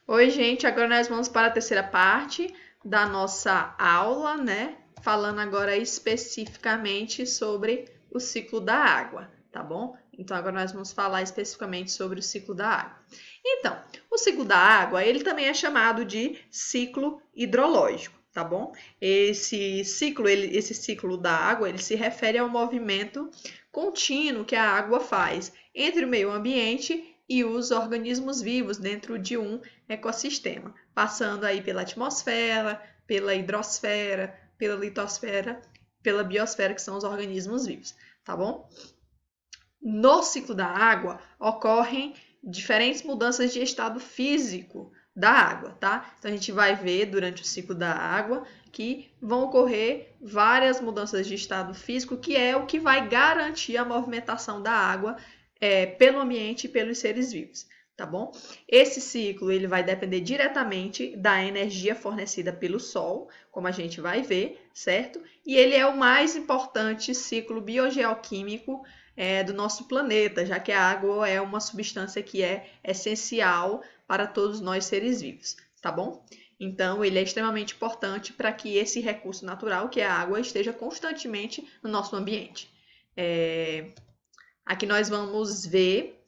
Oi, gente, agora nós vamos para a terceira parte da nossa aula, né? Falando agora especificamente sobre o ciclo da água, tá bom? Então, agora nós vamos falar especificamente sobre o ciclo da água. Então, o ciclo da água, ele também é chamado de ciclo hidrológico, tá bom? Esse ciclo da água, ele se refere ao movimento contínuo que a água faz entre o meio ambiente e os organismos vivos dentro de um ecossistema, passando aí pela atmosfera, pela hidrosfera, pela litosfera, pela biosfera, que são os organismos vivos, tá bom? No ciclo da água ocorrem diferentes mudanças de estado físico da água, tá? Então a gente vai ver durante o ciclo da água que vão ocorrer várias mudanças de estado físico, que é o que vai garantir a movimentação da água pelo ambiente e pelos seres vivos, tá bom? Esse ciclo ele vai depender diretamente da energia fornecida pelo Sol, como a gente vai ver, certo? E ele é o mais importante ciclo biogeoquímico do nosso planeta, já que a água é uma substância que é essencial para todos nós seres vivos, tá bom? Então, ele é extremamente importante para que esse recurso natural, que é a água, esteja constantemente no nosso ambiente. Aqui nós vamos ver,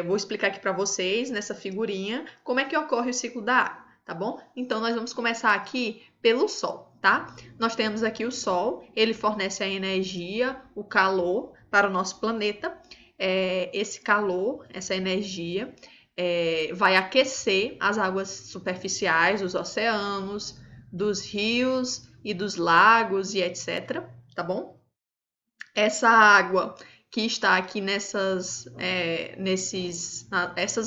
vou explicar aqui para vocês nessa figurinha como é que ocorre o ciclo da água, tá bom? Então nós vamos começar aqui pelo Sol, tá? Nós temos aqui o Sol, ele fornece a energia, o calor para o nosso planeta. Esse calor, essa energia, vai aquecer as águas superficiais dos oceanos, dos rios e dos lagos e etc, tá bom? Essa água que está aqui essas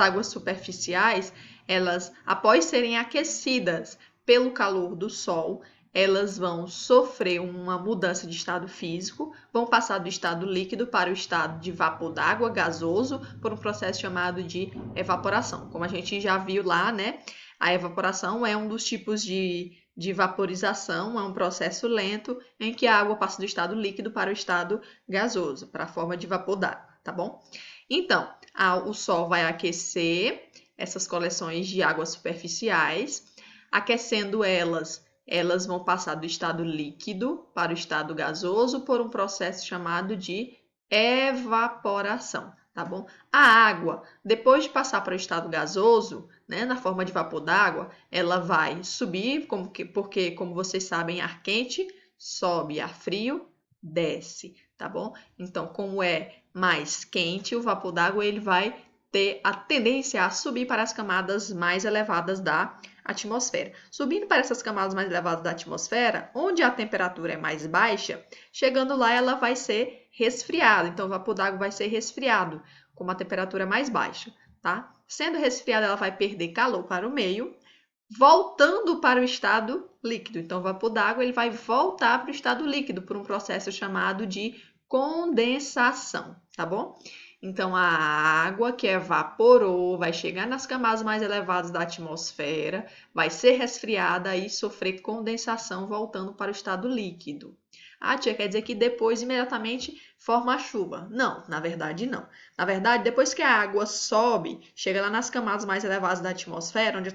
águas superficiais, elas, após serem aquecidas pelo calor do Sol, elas vão sofrer uma mudança de estado físico, vão passar do estado líquido para o estado de vapor d'água gasoso por um processo chamado de evaporação. Como a gente já viu lá, né? A evaporação é um dos tipos de vaporização, é um processo lento em que a água passa do estado líquido para o estado gasoso, para a forma de vapor d'água, tá bom? Então, o Sol vai aquecer essas coleções de águas superficiais, aquecendo elas vão passar do estado líquido para o estado gasoso por um processo chamado de evaporação, tá bom? A água, depois de passar para o estado gasoso, né, na forma de vapor d'água, ela vai subir, porque, como vocês sabem, ar quente sobe, ar frio desce, tá bom? Então, como é mais quente, o vapor d'água ele vai ter a tendência a subir para as camadas mais elevadas da atmosfera. Subindo para essas camadas mais elevadas da atmosfera, onde a temperatura é mais baixa, chegando lá ela vai ser resfriada. Então, o vapor d'água vai ser resfriado com uma temperatura mais baixa, tá? Sendo resfriada, ela vai perder calor para o meio, voltando para o estado líquido. Então, o vapor d'água ele vai voltar para o estado líquido por um processo chamado de condensação, tá bom? Então, a água que evaporou vai chegar nas camadas mais elevadas da atmosfera, vai ser resfriada e sofrer condensação, voltando para o estado líquido. Ah, tia, quer dizer que depois imediatamente forma a chuva? Não, na verdade não. Na verdade, depois que a água sobe, chega lá nas camadas mais elevadas da atmosfera, onde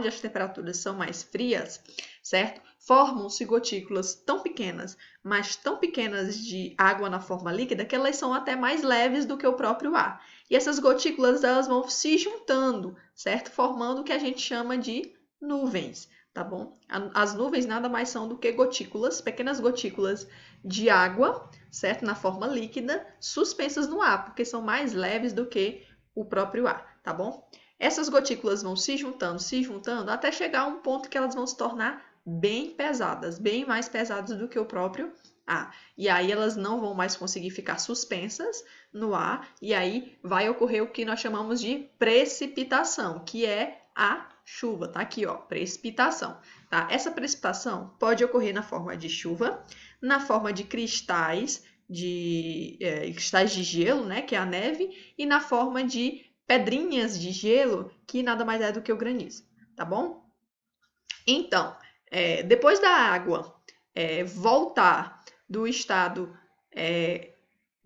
as temperaturas são mais frias, certo? Formam-se gotículas tão pequenas, mas tão pequenas de água na forma líquida, que elas são até mais leves do que o próprio ar. E essas gotículas elas vão se juntando, certo? Formando o que a gente chama de nuvens, tá bom? As nuvens nada mais são do que gotículas, pequenas gotículas de água, certo? Na forma líquida, suspensas no ar, porque são mais leves do que o próprio ar, tá bom? Essas gotículas vão se juntando, até chegar a um ponto que elas vão se tornar bem pesadas, bem mais pesadas do que o próprio ar. E aí elas não vão mais conseguir ficar suspensas no ar, e aí vai ocorrer o que nós chamamos de precipitação, que é a chuva, tá aqui, ó, precipitação, tá? Essa precipitação pode ocorrer na forma de chuva, na forma de cristais cristais de gelo, né, que é a neve, e na forma de pedrinhas de gelo, que nada mais é do que o granizo, tá bom? Então, depois da água voltar do estado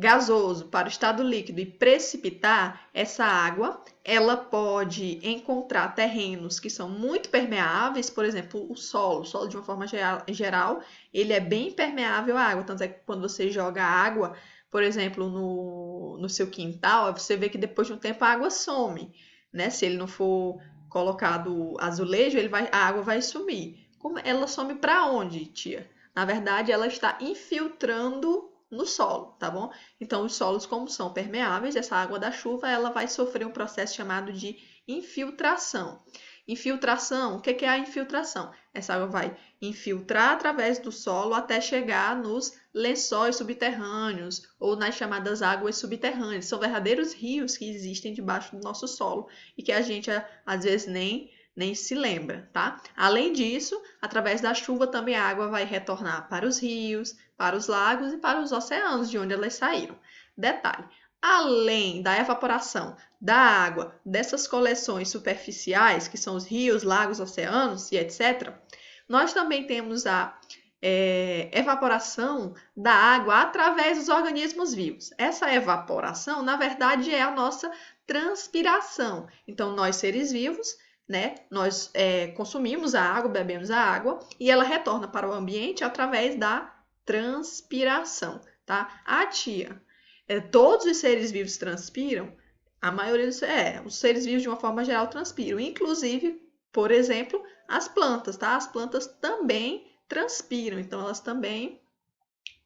gasoso para o estado líquido e precipitar, essa água, ela pode encontrar terrenos que são muito permeáveis, por exemplo, o solo de uma forma geral, ele é bem permeável à água, tanto é que quando você joga água, por exemplo, no seu quintal, você vê que depois de um tempo a água some, né? Se ele não for colocado azulejo, a água vai sumir. Ela some para onde, tia? Na verdade, ela está infiltrando no solo, tá bom? Então, os solos, como são permeáveis, essa água da chuva, ela vai sofrer um processo chamado de infiltração. Infiltração, o que é a infiltração? Essa água vai infiltrar através do solo até chegar nos lençóis subterrâneos ou nas chamadas águas subterrâneas. São verdadeiros rios que existem debaixo do nosso solo e que a gente, às vezes, nem se lembra, tá? Além disso, através da chuva também a água vai retornar para os rios, para os lagos e para os oceanos, de onde elas saíram. Detalhe, além da evaporação da água dessas coleções superficiais, que são os rios, lagos, oceanos e etc., nós também temos a evaporação da água através dos organismos vivos. Essa evaporação, na verdade, é a nossa transpiração. Então, nós seres vivos, né, nós consumimos a água, bebemos a água e ela retorna para o ambiente através da transpiração, tá? Tia, todos os seres vivos transpiram? A maioria os seres vivos de uma forma geral transpiram, inclusive, por exemplo, as plantas, tá? As plantas também transpiram, então elas também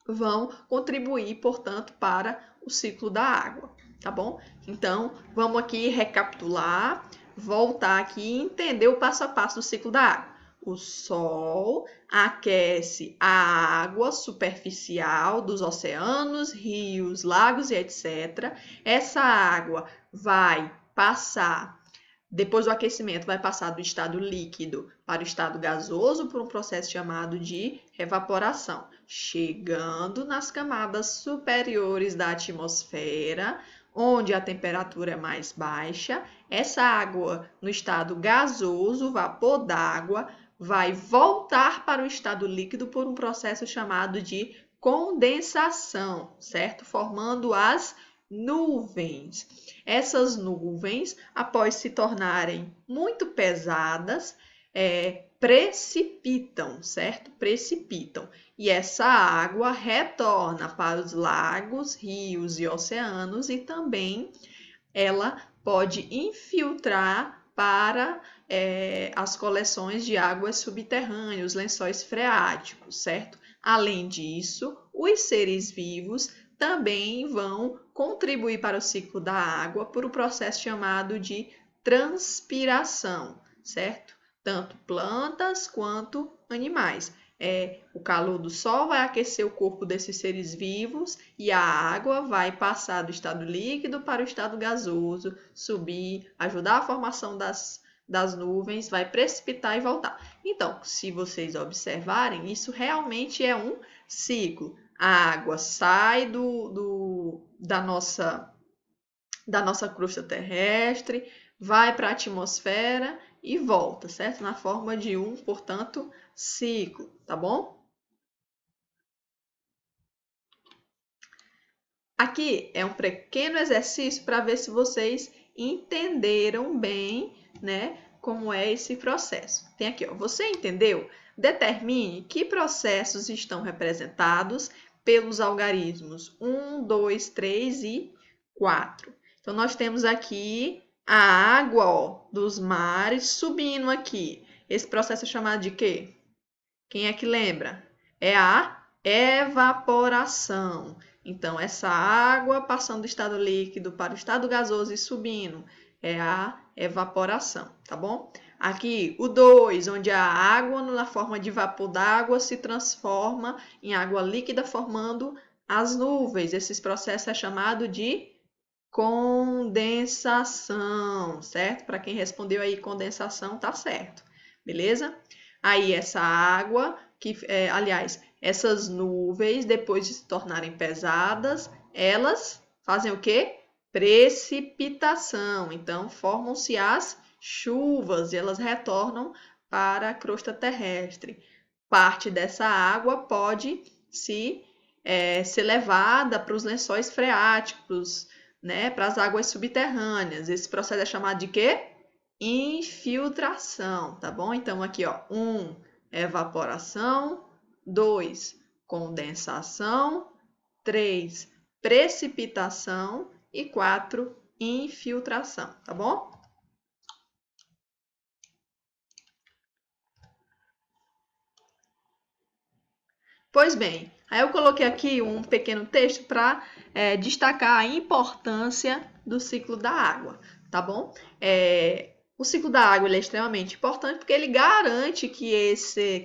vão contribuir, portanto, para o ciclo da água, tá bom? Então, vamos aqui recapitular, voltar aqui e entender o passo a passo do ciclo da água. O Sol aquece a água superficial dos oceanos, rios, lagos e etc. Essa água vai passar, depois do aquecimento, vai passar do estado líquido para o estado gasoso por um processo chamado de evaporação, chegando nas camadas superiores da atmosfera, onde a temperatura é mais baixa. Essa água no estado gasoso, vapor d'água, vai voltar para o estado líquido por um processo chamado de condensação, certo? Formando as nuvens. Essas nuvens, após se tornarem muito pesadas, precipitam, certo? Precipitam. E essa água retorna para os lagos, rios e oceanos e também ela pode infiltrar para as coleções de águas subterrâneas, os lençóis freáticos, certo? Além disso, os seres vivos também vão contribuir para o ciclo da água por um processo chamado de transpiração, certo? Tanto plantas quanto animais. O calor do sol vai aquecer o corpo desses seres vivos e a água vai passar do estado líquido para o estado gasoso, subir, ajudar a formação das nuvens, vai precipitar e voltar. Então, se vocês observarem, isso realmente é um ciclo. A água sai da nossa crosta terrestre, vai para a atmosfera e volta, certo? Na forma de um, portanto, ciclo, tá bom? Aqui é um pequeno exercício para ver se vocês entenderam bem, né, como é esse processo. Tem aqui, ó, você entendeu? Determine que processos estão representados pelos algarismos 1, 2, 3 e 4. Então, nós temos aqui a água, ó, dos mares subindo aqui. Esse processo é chamado de quê? Quem é que lembra? É a evaporação. Então, essa água passando do estado líquido para o estado gasoso e subindo é a evaporação, tá bom? Aqui, o 2, onde a água, na forma de vapor d'água, se transforma em água líquida, formando as nuvens. Esse processo é chamado de condensação, certo? Para quem respondeu aí condensação, tá certo, beleza? Aí essa água, aliás, essas nuvens, depois de se tornarem pesadas, elas fazem o quê? Precipitação. Então, formam-se as chuvas e elas retornam para a crosta terrestre. Parte dessa água pode se ser levada para os lençóis freáticos, né, para as águas subterrâneas. Esse processo é chamado de quê? Infiltração, tá bom? Então, aqui, ó, 1, evaporação, 2, condensação, 3, precipitação e 4, infiltração, tá bom? Pois bem, aí eu coloquei aqui um pequeno texto para destacar a importância do ciclo da água, tá bom? O ciclo da água ele é extremamente importante porque ele garante que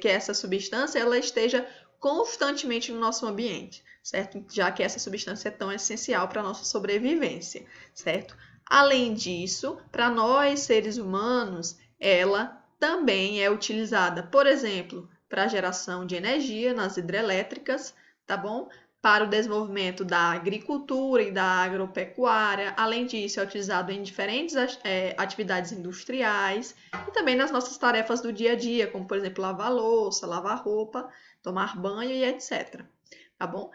essa substância ela esteja constantemente no nosso ambiente, certo? Já que essa substância é tão essencial para a nossa sobrevivência, certo? Além disso, para nós seres humanos, ela também é utilizada, por exemplo, para a geração de energia nas hidrelétricas, tá bom? Para o desenvolvimento da agricultura e da agropecuária. Além disso, é utilizado em diferentes atividades industriais e também nas nossas tarefas do dia a dia, como, por exemplo, lavar louça, lavar roupa, tomar banho e etc. Tá bom?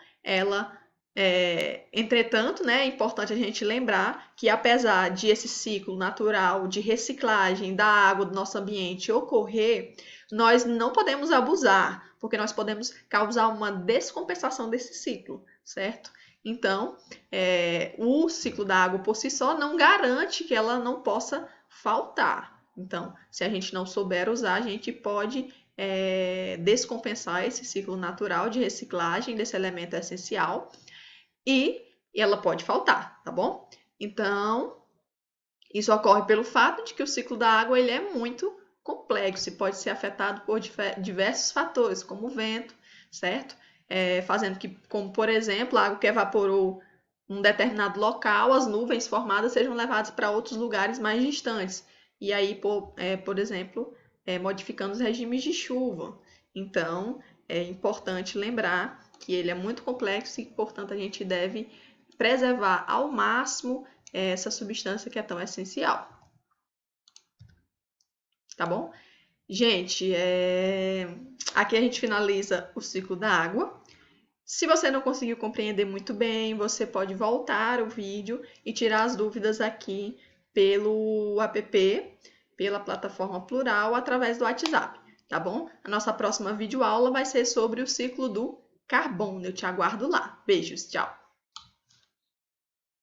Entretanto, né, é importante a gente lembrar que apesar de esse ciclo natural de reciclagem da água do nosso ambiente ocorrer, nós não podemos abusar, porque nós podemos causar uma descompensação desse ciclo, certo? Então, o ciclo da água por si só não garante que ela não possa faltar. Então, se a gente não souber usar, a gente pode descompensar esse ciclo natural de reciclagem desse elemento essencial e ela pode faltar, tá bom? Então, isso ocorre pelo fato de que o ciclo da água ele é muito complexo e pode ser afetado por diversos fatores, como o vento, certo? Fazendo que, como por exemplo, a água que evaporou em um determinado local, as nuvens formadas sejam levadas para outros lugares mais distantes. E aí, por exemplo, modificando os regimes de chuva. Então, é importante lembrar que ele é muito complexo e, portanto, a gente deve preservar ao máximo essa substância que é tão essencial. Tá bom? Gente, aqui a gente finaliza o ciclo da água. Se você não conseguiu compreender muito bem, você pode voltar o vídeo e tirar as dúvidas aqui pelo app, pela plataforma Plural, através do WhatsApp, tá bom? A nossa próxima videoaula vai ser sobre o ciclo do carbono. Eu te aguardo lá. Beijos, tchau!